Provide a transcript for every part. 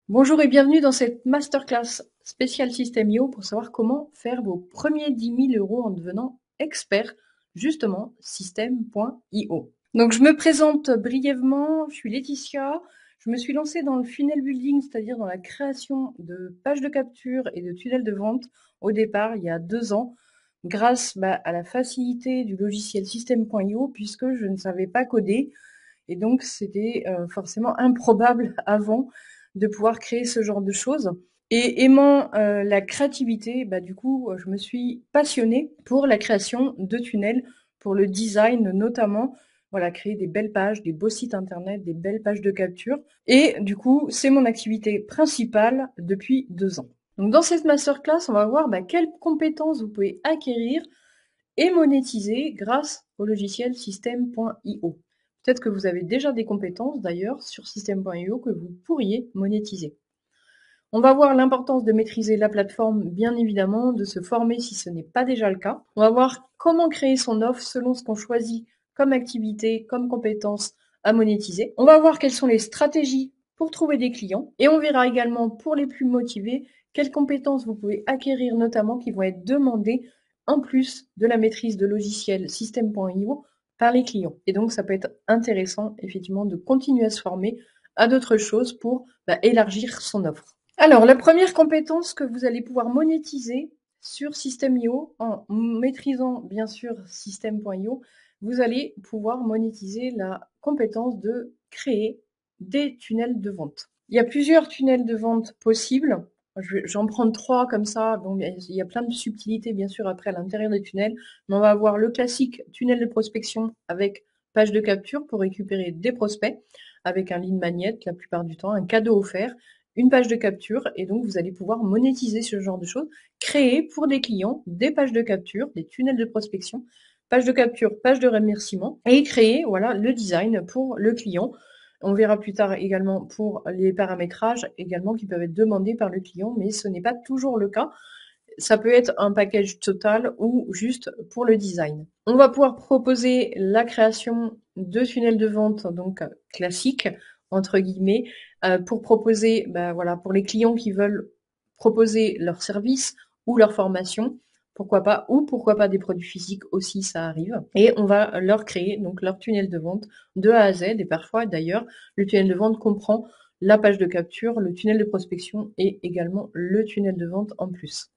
Bonjour et bienvenue dans cette masterclass spéciale System.io pour savoir comment faire vos premiers 10 000 € en devenant expert, justement, System.io. Donc je me présente brièvement, je suis Laetitia, je me suis lancée dans le funnel building, c'est-à-dire dans la création de pages de capture et de tunnels de vente au départ, il y a 2 ans, grâce à la facilité du logiciel System.io puisque je ne savais pas coder et donc c'était forcément improbable avant de pouvoir créer ce genre de choses. Et aimant la créativité, du coup, je me suis passionnée pour la création de tunnels, pour le design notamment. Voilà, créer des belles pages, des beaux sites internet, des belles pages de capture. Et du coup, c'est mon activité principale depuis 2 ans. Donc dans cette masterclass, on va voir quelles compétences vous pouvez acquérir et monétiser grâce au logiciel System.io. Peut-être que vous avez déjà des compétences d'ailleurs sur System.io que vous pourriez monétiser. On va voir l'importance de maîtriser la plateforme, bien évidemment, de se former si ce n'est pas déjà le cas. On va voir comment créer son offre selon ce qu'on choisit comme activité, comme compétence à monétiser. On va voir quelles sont les stratégies pour trouver des clients. Et on verra également, pour les plus motivés, quelles compétences vous pouvez acquérir notamment qui vont être demandées en plus de la maîtrise de logiciels System.io par les clients. Et donc, ça peut être intéressant, effectivement, de continuer à se former à d'autres choses pour élargir son offre. Alors, la première compétence que vous allez pouvoir monétiser sur System.io, en maîtrisant bien sûr System.io, vous allez pouvoir monétiser la compétence de créer des tunnels de vente. Il y a plusieurs tunnels de vente possibles. J'en prends 3 comme ça. Bon, il y a plein de subtilités bien sûr après à l'intérieur des tunnels. Mais on va avoir le classique tunnel de prospection avec page de capture pour récupérer des prospects avec un lead magnet la plupart du temps, un cadeau offert, une page de capture, et donc vous allez pouvoir monétiser ce genre de choses, créer pour des clients des pages de capture, des tunnels de prospection, page de capture, page de remerciement, et créer voilà le design pour le client. On verra plus tard également pour les paramétrages également qui peuvent être demandés par le client, mais ce n'est pas toujours le cas. Ça peut être un package total ou juste pour le design. On va pouvoir proposer la création de tunnels de vente donc classiques entre guillemets pour proposer voilà pour les clients qui veulent proposer leur service ou leur formation, pourquoi pas, ou pourquoi pas des produits physiques aussi, ça arrive. Et on va leur créer donc leur tunnel de vente de A à Z. Et parfois d'ailleurs, le tunnel de vente comprend la page de capture, le tunnel de prospection et également le tunnel de vente en plus.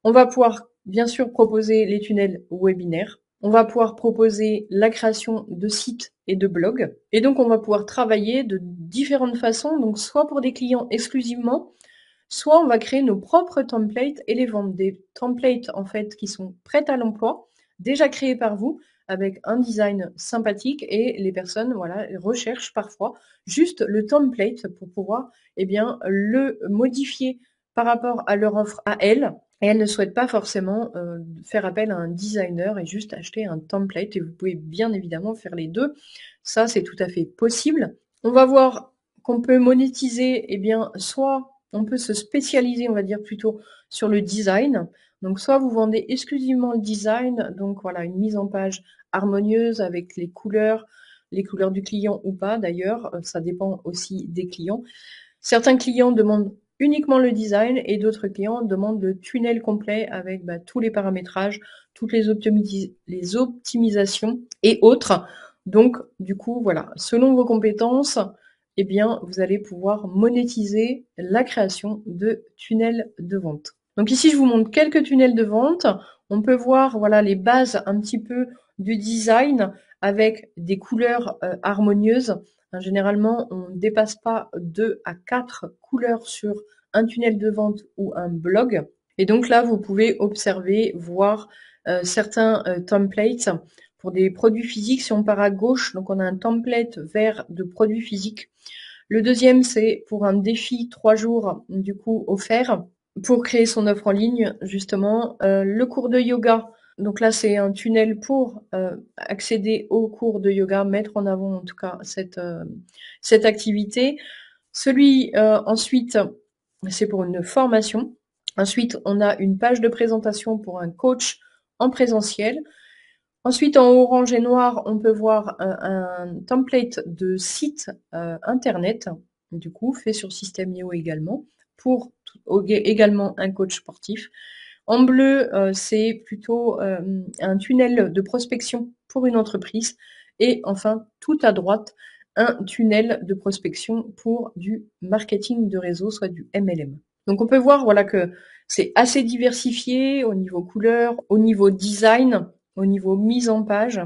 On va pouvoir bien sûr proposer les tunnels webinaires. On va pouvoir proposer la création de sites et de blogs. Et donc, on va pouvoir travailler de différentes façons. Donc, soit pour des clients exclusivement, soit on va créer nos propres templates et les vendre. Des templates, en fait, qui sont prêts à l'emploi, déjà créés par vous, avec un design sympathique et les personnes, voilà, recherchent parfois juste le template pour pouvoir, le modifier par rapport à leur offre à elles. Et elles ne souhaitent pas forcément faire appel à un designer et juste acheter un template. Et vous pouvez bien évidemment faire les deux. Ça, c'est tout à fait possible. On va voir qu'on peut monétiser, soit on peut se spécialiser, on va dire plutôt sur le design. Donc, soit vous vendez exclusivement le design, donc voilà, une mise en page harmonieuse avec les couleurs du client ou pas d'ailleurs, ça dépend aussi des clients. Certains clients demandent uniquement le design et d'autres clients demandent le tunnel complet avec tous les paramétrages, toutes les optimisations et autres. Donc, du coup, voilà, selon vos compétences, vous allez pouvoir monétiser la création de tunnels de vente. Donc ici, je vous montre quelques tunnels de vente. On peut voir voilà les bases un petit peu du design avec des couleurs harmonieuses. Généralement, on ne dépasse pas 2 à 4 couleurs sur un tunnel de vente ou un blog. Et donc là, vous pouvez observer, voir certains templates pour des produits physiques. Si on part à gauche, donc on a un template vert de produits physiques. Le deuxième, c'est pour un défi 3 jours, du coup, offert pour créer son offre en ligne, justement. Le cours de yoga, donc là, c'est un tunnel pour accéder au cours de yoga, mettre en avant en tout cas cette activité. Celui ensuite, c'est pour une formation. Ensuite, on a une page de présentation pour un coach en présentiel. Ensuite, en orange et noir, on peut voir un template de site internet. du coup, fait sur System.io également, pour également un coach sportif. En bleu, c'est plutôt un tunnel de prospection pour une entreprise. Et enfin, tout à droite, un tunnel de prospection pour du marketing de réseau, soit du MLM. Donc on peut voir voilà, que c'est assez diversifié au niveau couleur, au niveau design, au niveau mise en page,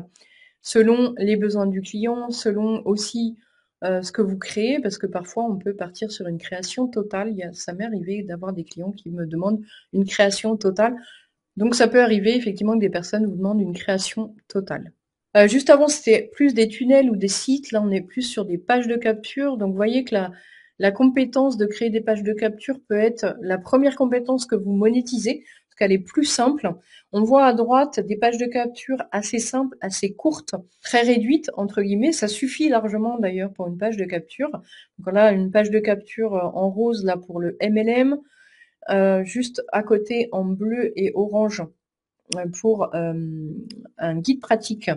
selon les besoins du client, selon aussi ce que vous créez, parce que parfois on peut partir sur une création totale. Ça m'est arrivé d'avoir des clients qui me demandent une création totale. Donc ça peut arriver effectivement que des personnes vous demandent une création totale. Juste avant, c'était plus des tunnels ou des sites. Là, on est plus sur des pages de capture. Donc, vous voyez que la compétence de créer des pages de capture peut être la première compétence que vous monétisez, parce qu'elle est plus simple. On voit à droite des pages de capture assez simples, assez courtes, très réduites, entre guillemets. Ça suffit largement d'ailleurs pour une page de capture. Donc là, une page de capture en rose là pour le MLM, juste à côté en bleu et orange pour un guide pratique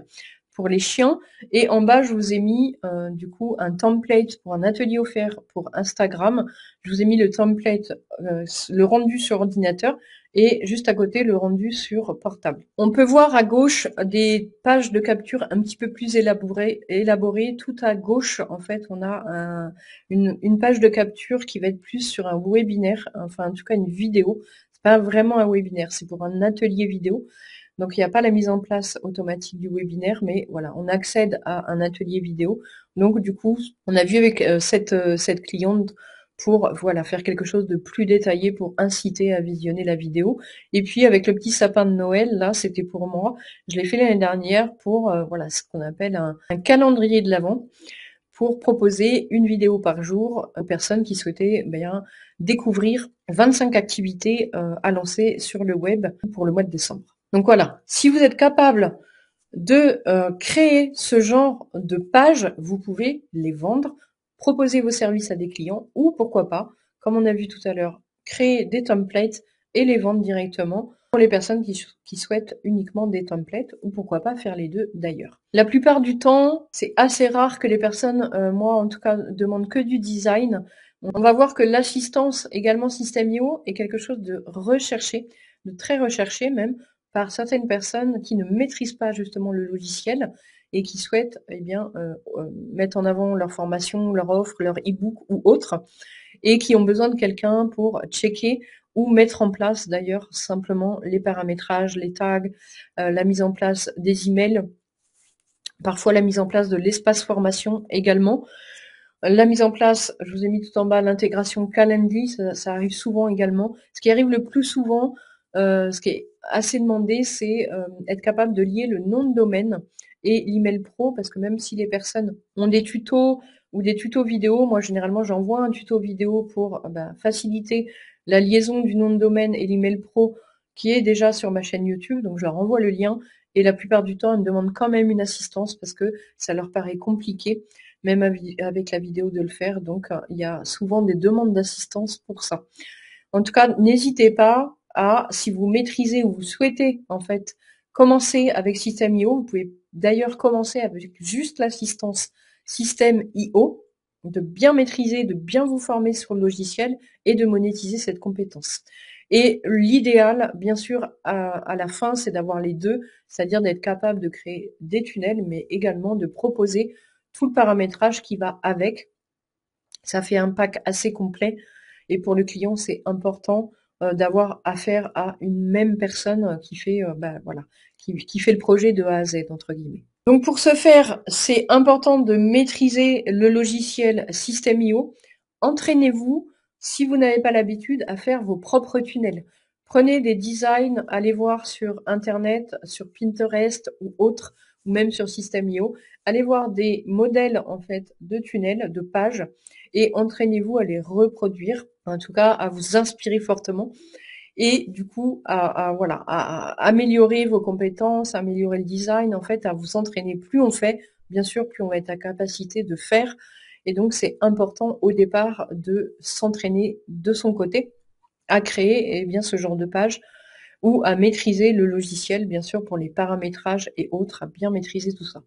pour les chiens. Et en bas, je vous ai mis du coup un template pour un atelier offert pour Instagram. Je vous ai mis le template, le rendu sur ordinateur, et juste à côté le rendu sur portable. On peut voir à gauche des pages de capture un petit peu plus élaborées. Tout à gauche, en fait, on a une page de capture qui va être plus sur un webinaire, enfin en tout cas une vidéo. C'est pas vraiment un webinaire, c'est pour un atelier vidéo. Donc il n'y a pas la mise en place automatique du webinaire, mais voilà, on accède à un atelier vidéo. Donc du coup, on a vu avec cette cliente pour voilà faire quelque chose de plus détaillé pour inciter à visionner la vidéo. Et puis avec le petit sapin de Noël, là, c'était pour moi. Je l'ai fait l'année dernière pour voilà ce qu'on appelle un calendrier de l'Avent, pour proposer une vidéo par jour aux personnes qui souhaitaient bien découvrir 25 activités à lancer sur le web pour le mois de décembre. Donc voilà, si vous êtes capable de créer ce genre de pages, vous pouvez les vendre, proposer vos services à des clients, ou pourquoi pas, comme on a vu tout à l'heure, créer des templates et les vendre directement pour les personnes qui souhaitent uniquement des templates, ou pourquoi pas faire les deux d'ailleurs. La plupart du temps, c'est assez rare que les personnes, moi en tout cas, demandent que du design. On va voir que l'assistance, également System.io, est quelque chose de recherché, de très recherché même, par certaines personnes qui ne maîtrisent pas justement le logiciel et qui souhaitent mettre en avant leur formation, leur offre, leur e-book ou autre, et qui ont besoin de quelqu'un pour checker ou mettre en place d'ailleurs simplement les paramétrages, les tags, la mise en place des emails, parfois la mise en place de l'espace formation également. La mise en place, je vous ai mis tout en bas l'intégration Calendly, ça arrive souvent également. Ce qui arrive le plus souvent, ce qui est assez demandé, c'est être capable de lier le nom de domaine et l'email pro, parce que même si les personnes ont des tutos ou des tutos vidéo, moi généralement j'envoie un tuto vidéo pour faciliter la liaison du nom de domaine et l'email pro qui est déjà sur ma chaîne YouTube, donc je leur envoie le lien, et la plupart du temps, ils me demandent quand même une assistance parce que ça leur paraît compliqué, même avec la vidéo, de le faire. Donc, il y a souvent des demandes d'assistance pour ça. En tout cas, n'hésitez pas à, si vous maîtrisez ou vous souhaitez en fait commencer avec System.io, vous pouvez d'ailleurs commencer avec juste l'assistance System.io, de bien maîtriser, de bien vous former sur le logiciel et de monétiser cette compétence. Et l'idéal, bien sûr, à la fin, c'est d'avoir les deux, c'est-à-dire d'être capable de créer des tunnels, mais également de proposer tout le paramétrage qui va avec. Ça fait un pack assez complet, et pour le client, c'est important d'avoir affaire à une même personne qui fait voilà, qui fait le projet de A à Z, entre guillemets. Donc pour ce faire, c'est important de maîtriser le logiciel System.io. Entraînez-vous, si vous n'avez pas l'habitude, à faire vos propres tunnels. Prenez des designs, allez voir sur Internet, sur Pinterest ou autre, ou même sur System.io. Allez voir des modèles en fait de tunnels, de pages, et entraînez-vous à les reproduire, en tout cas à vous inspirer fortement, et du coup voilà, à améliorer vos compétences, améliorer le design, en fait, à vous entraîner. Plus on fait, bien sûr, plus on va être à capacité de faire, et donc c'est important au départ de s'entraîner de son côté à créer ce genre de page, ou à maîtriser le logiciel, bien sûr, pour les paramétrages et autres, à bien maîtriser tout ça.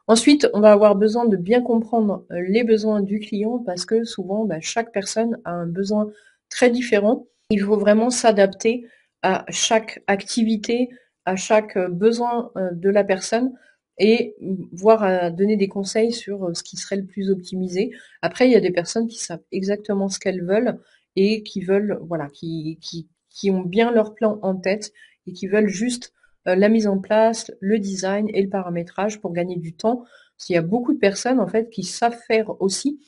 Ensuite, on va avoir besoin de bien comprendre les besoins du client parce que souvent, chaque personne a un besoin très différent. Il faut vraiment s'adapter à chaque activité, à chaque besoin de la personne et voir à donner des conseils sur ce qui serait le plus optimisé. Après, il y a des personnes qui savent exactement ce qu'elles veulent et qui veulent, voilà, qui ont bien leur plan en tête et qui veulent juste la mise en place, le design et le paramétrage pour gagner du temps. Parce qu'il y a beaucoup de personnes en fait qui savent faire aussi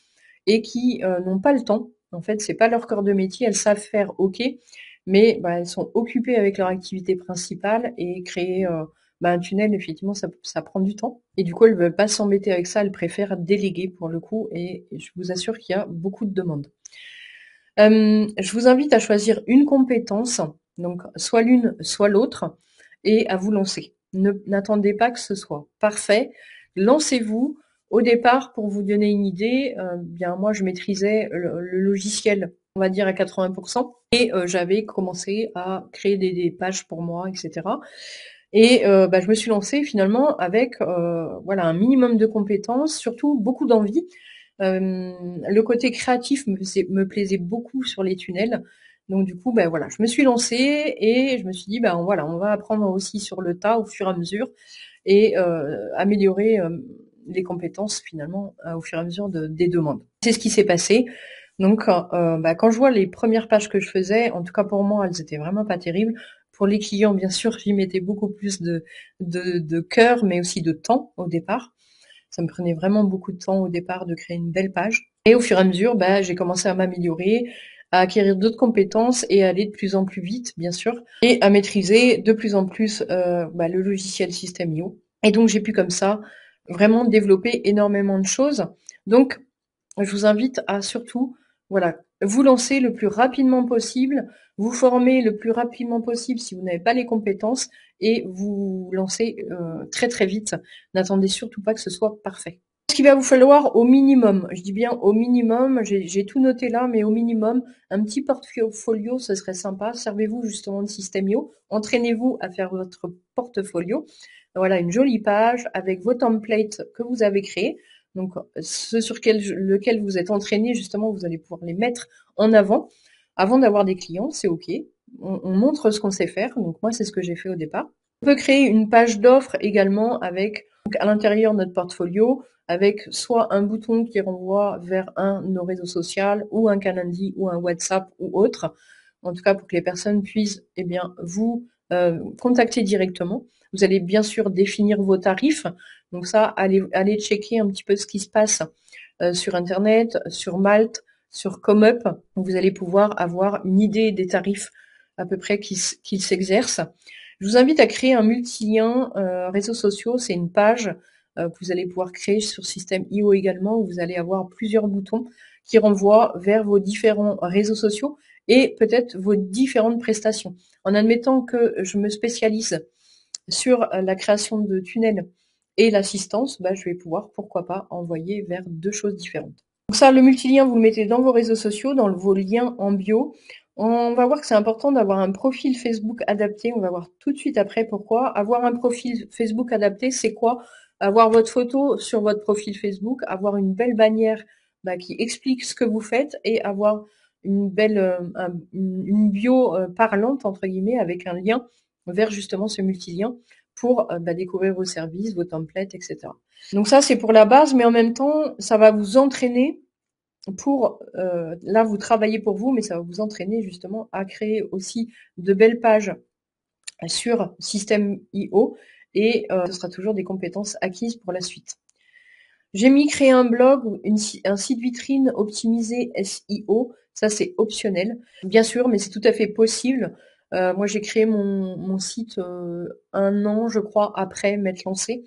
et qui n'ont pas le temps. En fait, c'est pas leur corps de métier, elles savent faire, ok, mais elles sont occupées avec leur activité principale et créer un tunnel, effectivement, ça prend du temps. Et du coup, elles veulent pas s'embêter avec ça, elles préfèrent déléguer pour le coup. Et je vous assure qu'il y a beaucoup de demandes. Je vous invite à choisir une compétence, donc soit l'une, soit l'autre, et à vous lancer. N'attendez pas que ce soit parfait. Lancez-vous. Au départ, pour vous donner une idée, bien moi je maîtrisais le logiciel, on va dire à 80%, et j'avais commencé à créer des pages pour moi, etc. Et je me suis lancée finalement avec voilà un minimum de compétences, surtout beaucoup d'envie. Le côté créatif me plaisait beaucoup sur les tunnels. Donc du coup, voilà, je me suis lancée et je me suis dit, voilà, on va apprendre aussi sur le tas au fur et à mesure et améliorer les compétences finalement au fur et à mesure des demandes. C'est ce qui s'est passé. Donc quand je vois les premières pages que je faisais, en tout cas pour moi, elles étaient vraiment pas terribles. Pour les clients, bien sûr, j'y mettais beaucoup plus de cœur, mais aussi de temps au départ. Ça me prenait vraiment beaucoup de temps au départ de créer une belle page. Et au fur et à mesure, j'ai commencé à m'améliorer, à acquérir d'autres compétences et à aller de plus en plus vite, bien sûr, et à maîtriser de plus en plus le logiciel System.io. Et donc, j'ai pu comme ça vraiment développer énormément de choses. Donc, je vous invite à surtout, voilà, vous lancer le plus rapidement possible, vous former le plus rapidement possible si vous n'avez pas les compétences et vous lancer très très vite. N'attendez surtout pas que ce soit parfait. Ce qu'il va vous falloir au minimum, je dis bien au minimum, j'ai tout noté là, mais au minimum, un petit portfolio, ce serait sympa. Servez-vous justement de System.io, entraînez-vous à faire votre portfolio. Voilà, une jolie page avec vos templates que vous avez créés. Donc, ceux sur lequel vous êtes entraîné, justement, vous allez pouvoir les mettre en avant d'avoir des clients, c'est OK. On montre ce qu'on sait faire. Donc, moi, c'est ce que j'ai fait au départ. On peut créer une page d'offres également avec, donc, à l'intérieur de notre portfolio, avec soit un bouton qui renvoie vers un de nos réseaux sociaux, ou un Calendly, ou un WhatsApp, ou autre. En tout cas, pour que les personnes puissent, vous contacter directement. Vous allez bien sûr définir vos tarifs. Donc ça, allez checker un petit peu ce qui se passe sur Internet, sur Malte, sur ComeUp. Vous allez pouvoir avoir une idée des tarifs à peu près qui s'exercent. Je vous invite à créer un multilien réseaux sociaux. C'est une page que vous allez pouvoir créer sur System.io également, où vous allez avoir plusieurs boutons qui renvoient vers vos différents réseaux sociaux et peut-être vos différentes prestations. En admettant que je me spécialise sur la création de tunnels et l'assistance, je vais pouvoir, pourquoi pas, envoyer vers deux choses différentes. Donc ça, le multilien, vous le mettez dans vos réseaux sociaux, dans vos liens en bio. On va voir que c'est important d'avoir un profil Facebook adapté. On va voir tout de suite après pourquoi. Avoir un profil Facebook adapté, c'est quoi? Avoir votre photo sur votre profil Facebook, avoir une belle bannière qui explique ce que vous faites et avoir une belle une bio parlante entre guillemets avec un lien vers justement ce multilien pour découvrir vos services, vos templates, etc. Donc ça, c'est pour la base, mais en même temps, ça va vous entraîner pour, là, vous travaillez pour vous, mais ça va vous entraîner justement à créer aussi de belles pages sur System.io et ce sera toujours des compétences acquises pour la suite. J'ai mis créer un blog, un site vitrine optimisé SEO. Ça, c'est optionnel, bien sûr, mais c'est tout à fait possible. Moi, j'ai créé mon site 1 an, je crois, après m'être lancée.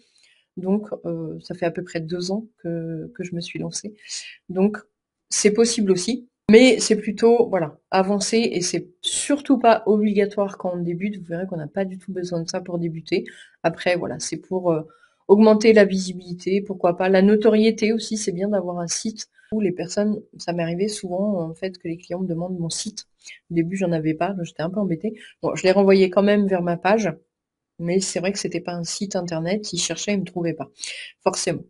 Donc, ça fait à peu près 2 ans que je me suis lancée. Donc, c'est possible aussi. Mais c'est plutôt, voilà, avancer et c'est surtout pas obligatoire quand on débute. Vous verrez qu'on n'a pas du tout besoin de ça pour débuter. Après, voilà, c'est pour augmenter la visibilité, pourquoi pas. La notoriété aussi, c'est bien d'avoir un site où les personnes, ça m'est arrivé souvent, en fait, que les clients me demandent mon site. Au début, j'en avais pas, donc j'étais un peu embêtée. Bon, je les renvoyais quand même vers ma page. Mais c'est vrai que c'était pas un site internet, ils cherchaient, ils me trouvaient pas, forcément.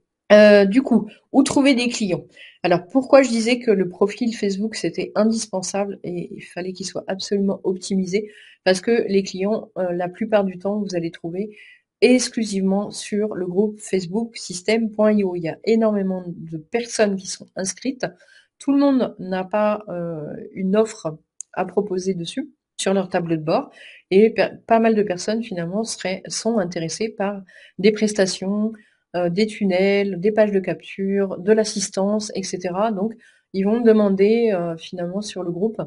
Du coup, où trouver des clients? Alors pourquoi je disais que le profil Facebook c'était indispensable et il fallait qu'il soit absolument optimisé? Parce que les clients, la plupart du temps, vous allez trouver exclusivement sur le groupe Facebook System.io. Il y a énormément de personnes qui sont inscrites. Tout le monde n'a pas une offre à proposer dessus sur leur tableau de bord et pas mal de personnes finalement sont intéressées par des prestations, des tunnels, des pages de capture, de l'assistance, etc. Donc, ils vont me demander finalement sur le groupe.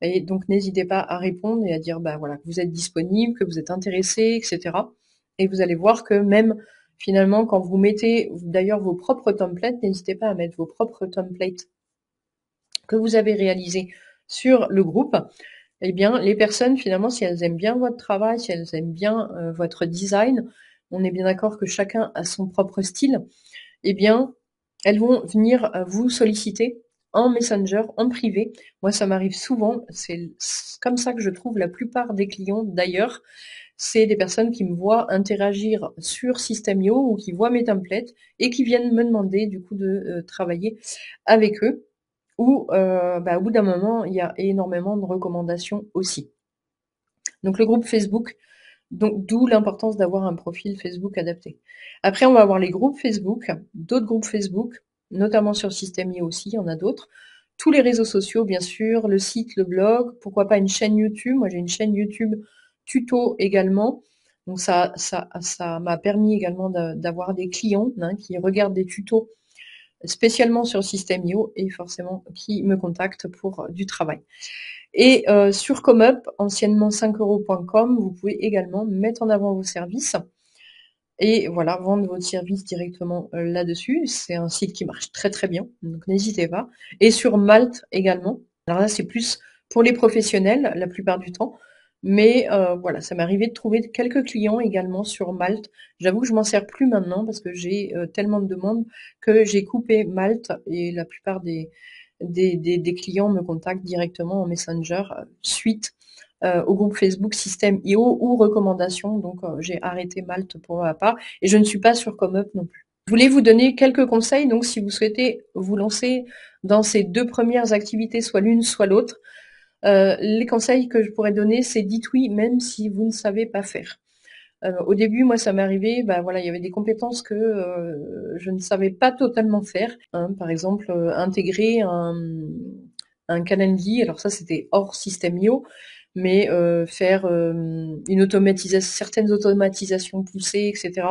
Et donc, n'hésitez pas à répondre et à dire bah, voilà, que vous êtes disponible, que vous êtes intéressé, etc. Et vous allez voir que même finalement, quand vous mettez d'ailleurs vos propres templates, n'hésitez pas à mettre vos propres templates que vous avez réalisés sur le groupe. Eh bien, les personnes, finalement, si elles aiment bien votre travail, si elles aiment bien votre design, on est bien d'accord que chacun a son propre style, eh bien, elles vont venir vous solliciter en Messenger, en privé. Moi, ça m'arrive souvent. C'est comme ça que je trouve la plupart des clients. D'ailleurs, c'est des personnes qui me voient interagir sur System.io ou qui voient mes templates et qui viennent me demander du coup de travailler avec eux. Ou au bout d'un moment, il y a énormément de recommandations aussi. Donc le groupe Facebook, donc d'où l'importance d'avoir un profil Facebook adapté. Après, on va avoir les groupes Facebook, d'autres groupes Facebook, notamment sur System.io aussi, il y en a d'autres. Tous les réseaux sociaux, bien sûr, le site, le blog, pourquoi pas une chaîne YouTube. Moi, j'ai une chaîne YouTube tuto également. Donc ça m'a permis également d'avoir des clients qui regardent des tutos spécialement sur System.io et forcément qui me contactent pour du travail. Et sur ComeUp, anciennement 5euros.com, vous pouvez également mettre en avant vos services et voilà, vendre votre service directement là-dessus. C'est un site qui marche très très bien, donc n'hésitez pas. Et sur Malte également. Alors là, c'est plus pour les professionnels la plupart du temps. Mais voilà, ça m'est arrivé de trouver quelques clients également sur Malte. J'avoue que je m'en sers plus maintenant parce que j'ai tellement de demandes que j'ai coupé Malte et la plupart des clients me contactent directement en Messenger suite au groupe Facebook System.io ou recommandations. Donc j'ai arrêté Malte pour ma part et je ne suis pas sur ComeUp non plus. Je voulais vous donner quelques conseils, donc si vous souhaitez vous lancer dans ces deux premières activités, soit l'une, soit l'autre, les conseils que je pourrais donner, c'est dites oui même si vous ne savez pas faire. Au début, moi, ça m'est arrivé, bah voilà, il y avait des compétences que je ne savais pas totalement faire. Hein, par exemple, intégrer un Calendly, alors ça c'était hors System.io, mais faire certaines automatisations poussées, etc.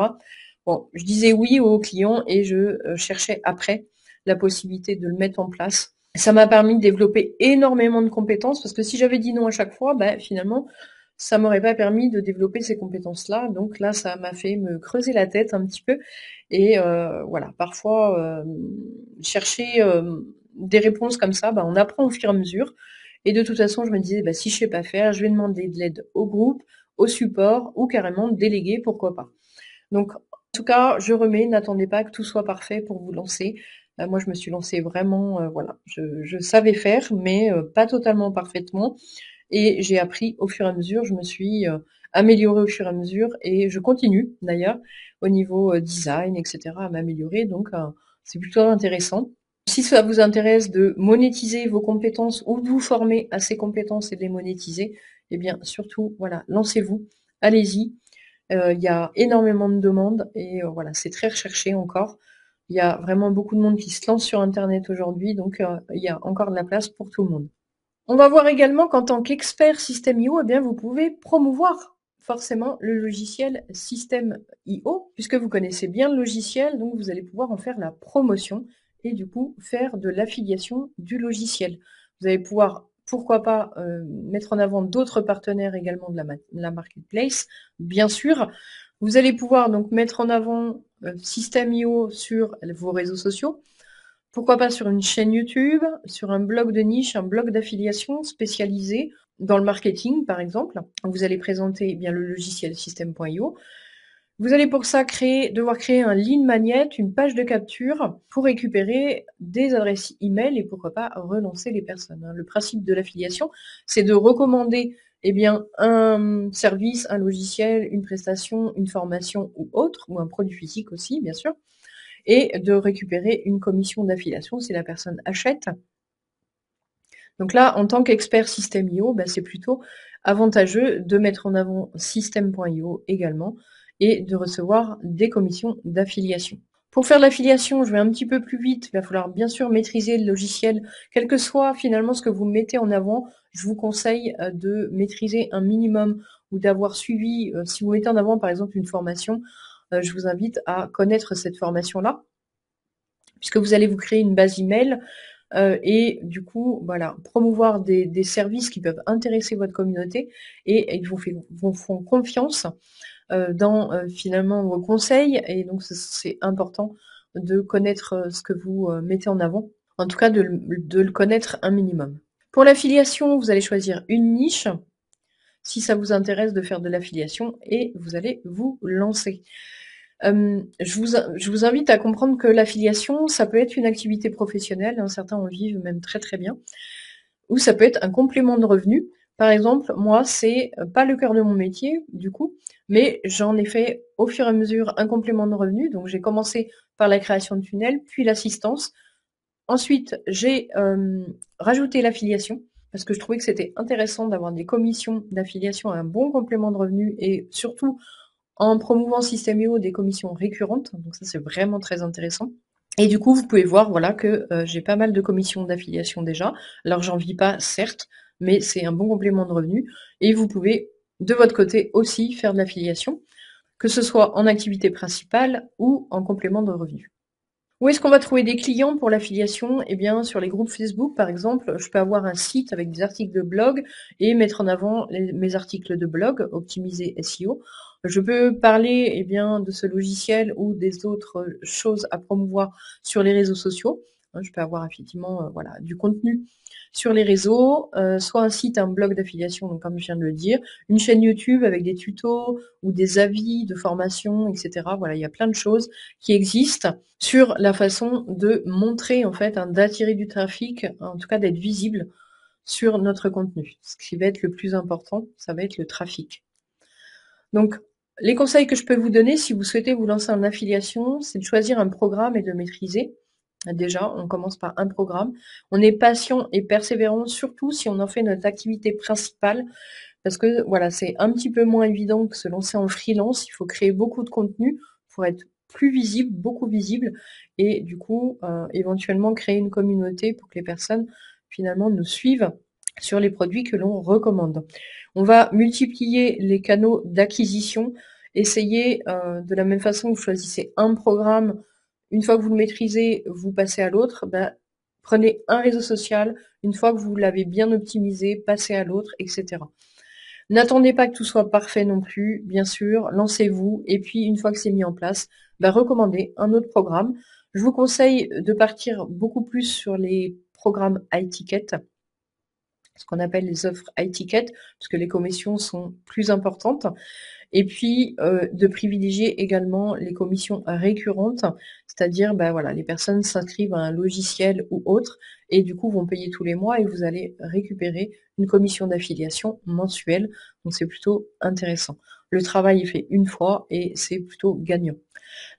Bon, je disais oui aux clients et je cherchais après la possibilité de le mettre en place. Ça m'a permis de développer énormément de compétences parce que si j'avais dit non à chaque fois, bah, finalement, ça m'aurait pas permis de développer ces compétences-là. Donc là, ça m'a fait me creuser la tête un petit peu. Et voilà, parfois, chercher des réponses comme ça, bah, on apprend au fur et à mesure. Et de toute façon, je me disais, bah, si je sais pas faire, je vais demander de l'aide au groupe, au support ou carrément déléguer, pourquoi pas. Donc, en tout cas, je remets, n'attendez pas que tout soit parfait pour vous lancer. Moi, je me suis lancée vraiment, voilà, je savais faire, mais pas totalement parfaitement. Et j'ai appris au fur et à mesure, je me suis améliorée au fur et à mesure et je continue d'ailleurs au niveau design, etc. à m'améliorer. Donc, c'est plutôt intéressant. Si ça vous intéresse de monétiser vos compétences ou de vous former à ces compétences et de les monétiser, eh bien, surtout, voilà, lancez-vous, allez-y. Il y a énormément de demandes et voilà, c'est très recherché encore. Il y a vraiment beaucoup de monde qui se lance sur Internet aujourd'hui, donc il y a encore de la place pour tout le monde. On va voir également qu'en tant qu'expert System.io, eh bien, vous pouvez promouvoir forcément le logiciel System.io, puisque vous connaissez bien le logiciel, donc vous allez pouvoir en faire la promotion et du coup faire de l'affiliation du logiciel. Vous allez pouvoir, pourquoi pas, mettre en avant d'autres partenaires également de la marketplace, bien sûr. Vous allez pouvoir donc mettre en avant System.io sur vos réseaux sociaux. Pourquoi pas sur une chaîne YouTube, sur un blog de niche, un blog d'affiliation spécialisé dans le marketing, par exemple. Vous allez présenter bien le logiciel System.io. Vous allez pour ça devoir créer un lead magnet, une page de capture pour récupérer des adresses email et pourquoi pas relancer les personnes. Le principe de l'affiliation, c'est de recommander eh bien, un service, un logiciel, une prestation, une formation ou autre, ou un produit physique aussi, bien sûr, et de récupérer une commission d'affiliation si la personne achète. Donc là, en tant qu'expert System.io, c'est plutôt avantageux de mettre en avant System.io également et de recevoir des commissions d'affiliation. Pour faire l'affiliation, je vais un petit peu plus vite. Il va falloir bien sûr maîtriser le logiciel. Quel que soit finalement ce que vous mettez en avant, je vous conseille de maîtriser un minimum ou d'avoir suivi, si vous mettez en avant par exemple une formation, je vous invite à connaître cette formation-là, puisque vous allez vous créer une base email et du coup, voilà, promouvoir des services qui peuvent intéresser votre communauté et ils vous font confiance dans finalement vos conseils, et donc c'est important de connaître ce que vous mettez en avant, en tout cas de le connaître un minimum. Pour l'affiliation, vous allez choisir une niche si ça vous intéresse de faire de l'affiliation et vous allez vous lancer. Je vous invite à comprendre que l'affiliation, ça peut être une activité professionnelle, hein, certains en vivent même très très bien, ou ça peut être un complément de revenu. Par exemple, moi, c'est pas le cœur de mon métier, du coup, mais j'en ai fait au fur et à mesure un complément de revenu. Donc, j'ai commencé par la création de tunnels, puis l'assistance. Ensuite, j'ai rajouté l'affiliation parce que je trouvais que c'était intéressant d'avoir des commissions d'affiliation à un bon complément de revenu et surtout en promouvant System.io des commissions récurrentes. Donc ça, c'est vraiment très intéressant. Et du coup, vous pouvez voir voilà, que j'ai pas mal de commissions d'affiliation déjà. Alors, j'en vis pas, certes, mais c'est un bon complément de revenu. Et vous pouvez, de votre côté, aussi faire de l'affiliation, que ce soit en activité principale ou en complément de revenu. Où est-ce qu'on va trouver des clients pour l'affiliation? Eh bien, sur les groupes Facebook, par exemple, je peux avoir un site avec des articles de blog et mettre en avant mes articles de blog, optimiser SEO. Je peux parler bien de ce logiciel ou des autres choses à promouvoir sur les réseaux sociaux. Je peux avoir effectivement voilà, du contenu sur les réseaux, soit un site, un blog d'affiliation, donc comme je viens de le dire, une chaîne YouTube avec des tutos ou des avis de formation, etc. Voilà, il y a plein de choses qui existent sur la façon de montrer, en fait, d'attirer du trafic, en tout cas d'être visible sur notre contenu. Ce qui va être le plus important, ça va être le trafic. Donc, les conseils que je peux vous donner si vous souhaitez vous lancer en affiliation, c'est de choisir un programme et de maîtriser. Déjà, on commence par un programme. On est patient et persévérant, surtout si on en fait notre activité principale, parce que voilà, c'est un petit peu moins évident que se lancer en freelance. Il faut créer beaucoup de contenu pour être plus visible, beaucoup visible, et du coup, éventuellement créer une communauté pour que les personnes finalement nous suivent sur les produits que l'on recommande. On va multiplier les canaux d'acquisition, essayer de la même façon que vous choisissez un programme, une fois que vous le maîtrisez, vous passez à l'autre, prenez un réseau social, une fois que vous l'avez bien optimisé, passez à l'autre, etc. N'attendez pas que tout soit parfait non plus, bien sûr, lancez-vous, et puis une fois que c'est mis en place, recommandez un autre programme. Je vous conseille de partir beaucoup plus sur les programmes high ticket, ce qu'on appelle les offres high ticket, parce que les commissions sont plus importantes. Et puis, de privilégier également les commissions récurrentes, c'est-à-dire, voilà, les personnes s'inscrivent à un logiciel ou autre et du coup vont payer tous les mois et vous allez récupérer une commission d'affiliation mensuelle. Donc, c'est plutôt intéressant. Le travail est fait une fois et c'est plutôt gagnant.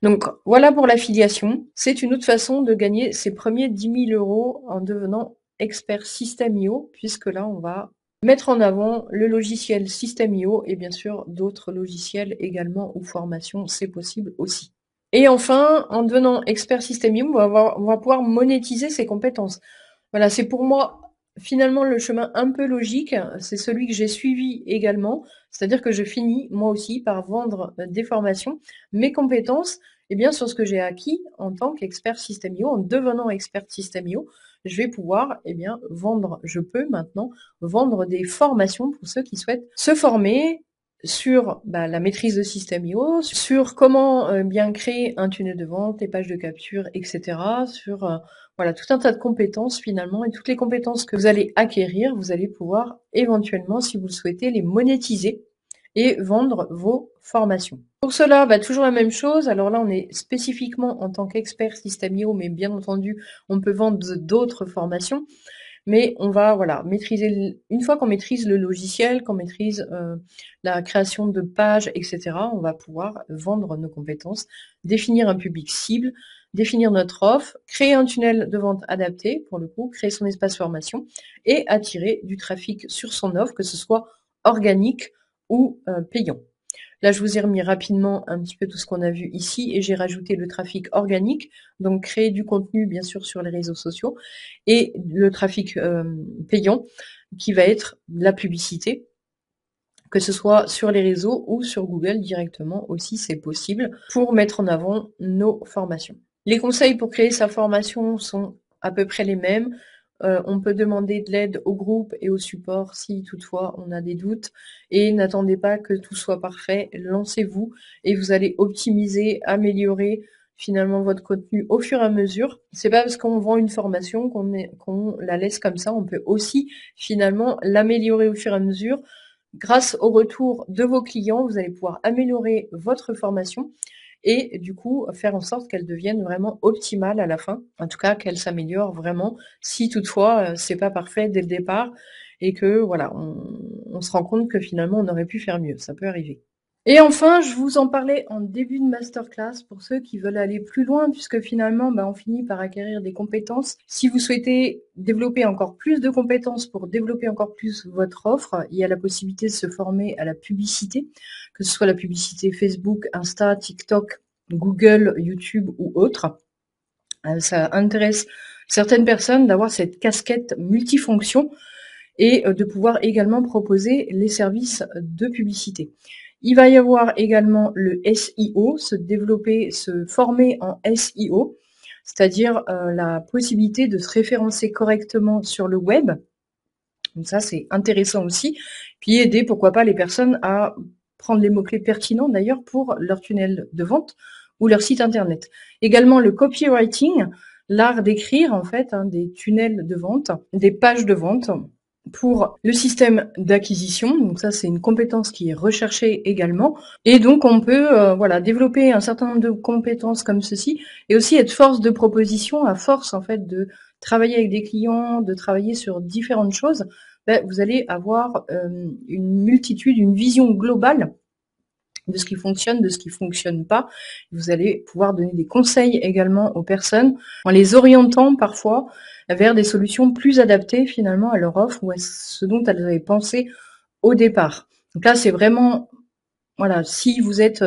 Donc, voilà pour l'affiliation. C'est une autre façon de gagner ses premiers 10 000 € en devenant expert System.io, puisque là, on va mettre en avant le logiciel System.io et bien sûr d'autres logiciels également ou formations, c'est possible aussi. Et enfin, en devenant expert System.io, on va pouvoir monétiser ses compétences. Voilà, c'est pour moi finalement le chemin un peu logique, c'est celui que j'ai suivi également, c'est-à-dire que je finis moi aussi par vendre des formations, mes compétences, sur ce que j'ai acquis en tant qu'expert System.io, en devenant expert System.io, je vais pouvoir vendre, je peux maintenant vendre des formations pour ceux qui souhaitent se former sur la maîtrise de System.io, sur comment bien créer un tunnel de vente, les pages de capture, etc. Sur voilà, tout un tas de compétences finalement, et toutes les compétences que vous allez acquérir, vous allez pouvoir éventuellement, si vous le souhaitez, les monétiser et vendre vos formations. Pour cela, toujours la même chose. Alors là, on est spécifiquement en tant qu'expert System.io, mais bien entendu, on peut vendre d'autres formations. mais on va voilà maîtriser, une fois qu'on maîtrise le logiciel, qu'on maîtrise la création de pages, etc., on va pouvoir vendre nos compétences, définir un public cible, définir notre offre, créer un tunnel de vente adapté, pour le coup, créer son espace formation et attirer du trafic sur son offre, que ce soit organique ou payant. Là, je vous ai remis rapidement un petit peu tout ce qu'on a vu ici et j'ai rajouté le trafic organique, donc créer du contenu bien sûr sur les réseaux sociaux, et le trafic payant qui va être la publicité, que ce soit sur les réseaux ou sur Google directement aussi, c'est possible, pour mettre en avant nos formations. Les conseils pour créer sa formation sont à peu près les mêmes. On peut demander de l'aide au groupe et au support si toutefois on a des doutes, et n'attendez pas que tout soit parfait, lancez-vous et vous allez optimiser, améliorer finalement votre contenu au fur et à mesure. C'est pas parce qu'on vend une formation qu'on la laisse comme ça, on peut aussi finalement l'améliorer au fur et à mesure. Grâce au retour de vos clients, vous allez pouvoir améliorer votre formation et du coup faire en sorte qu'elle devienne vraiment optimale à la fin, en tout cas qu'elle s'améliore vraiment, si toutefois c'est pas parfait dès le départ et que voilà, on se rend compte que finalement on aurait pu faire mieux, ça peut arriver. Et enfin, je vous en parlais en début de masterclass pour ceux qui veulent aller plus loin, puisque finalement, on finit par acquérir des compétences. Si vous souhaitez développer encore plus de compétences pour développer encore plus votre offre, il y a la possibilité de se former à la publicité, que ce soit la publicité Facebook, Insta, TikTok, Google, YouTube ou autre. Ça intéresse certaines personnes d'avoir cette casquette multifonction et de pouvoir également proposer les services de publicité. Il va y avoir également le SEO, se développer, se former en SEO, c'est-à-dire la possibilité de se référencer correctement sur le web. Donc ça, c'est intéressant aussi. Puis aider, pourquoi pas, les personnes à prendre les mots-clés pertinents d'ailleurs pour leur tunnel de vente ou leur site internet. Également le copywriting, l'art d'écrire en fait des tunnels de vente, des pages de vente pour le système d'acquisition. Donc ça, c'est une compétence qui est recherchée également. Et donc, on peut développer un certain nombre de compétences comme ceci et aussi être force de proposition à force en fait de travailler avec des clients, de travailler sur différentes choses. Vous allez avoir une multitude, une vision globale de ce qui fonctionne, de ce qui fonctionne pas. Vous allez pouvoir donner des conseils également aux personnes en les orientant parfois vers des solutions plus adaptées finalement à leur offre ou à ce dont elles avaient pensé au départ. Donc là, c'est vraiment, voilà, si vous êtes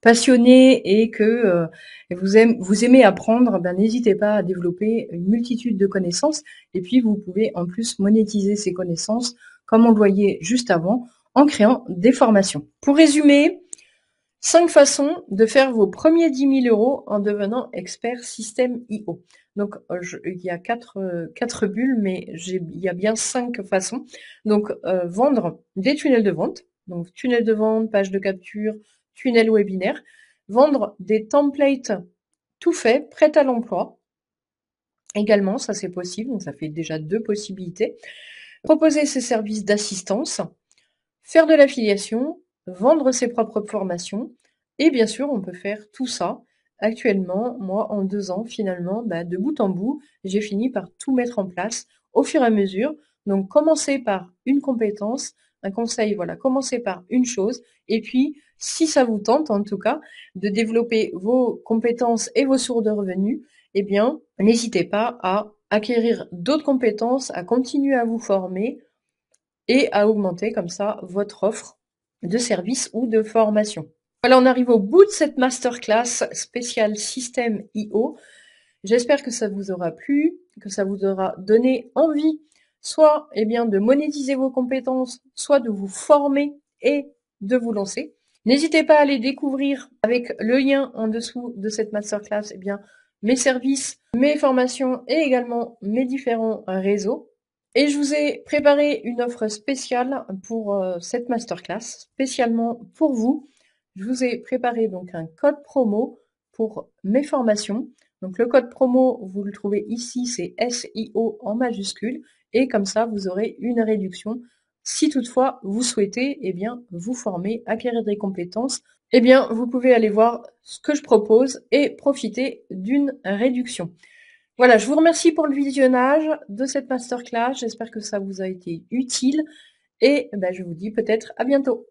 passionné et que vous aimez apprendre, n'hésitez pas à développer une multitude de connaissances. Et puis, vous pouvez en plus monétiser ces connaissances, comme on le voyait juste avant, en créant des formations. Pour résumer, 5 façons de faire vos premiers 10 000 € en devenant expert système IO. Donc, il y a 4 bulles, mais il y a bien 5 façons. Donc, vendre des tunnels de vente. Donc, tunnel de vente, page de capture, tunnel webinaire. Vendre des templates tout faits, prêts à l'emploi. Également, ça c'est possible. Donc, ça fait déjà 2 possibilités. Proposer ses services d'assistance. Faire de l'affiliation, vendre ses propres formations, et bien sûr, on peut faire tout ça. Actuellement, moi, en 2 ans, finalement, de bout en bout, j'ai fini par tout mettre en place au fur et à mesure. Donc, commencez par une compétence, un conseil, voilà, commencez par une chose, et puis, si ça vous tente, en tout cas, de développer vos compétences et vos sources de revenus, eh bien, n'hésitez pas à acquérir d'autres compétences, à continuer à vous former, et à augmenter comme ça votre offre de service ou de formation. Voilà, on arrive au bout de cette masterclass spéciale système IO. J'espère que ça vous aura plu, que ça vous aura donné envie, soit de monétiser vos compétences, soit de vous former et de vous lancer. N'hésitez pas à aller découvrir avec le lien en dessous de cette masterclass, mes services, mes formations et également mes différents réseaux. Et je vous ai préparé une offre spéciale pour cette masterclass, spécialement pour vous. Je vous ai préparé donc un code promo pour mes formations. Donc le code promo, vous le trouvez ici, c'est SIO en majuscule. Et comme ça, vous aurez une réduction. Si toutefois vous souhaitez vous former, acquérir des compétences, vous pouvez aller voir ce que je propose et profiter d'une réduction. Voilà, je vous remercie pour le visionnage de cette masterclass. J'espère que ça vous a été utile et je vous dis peut-être à bientôt.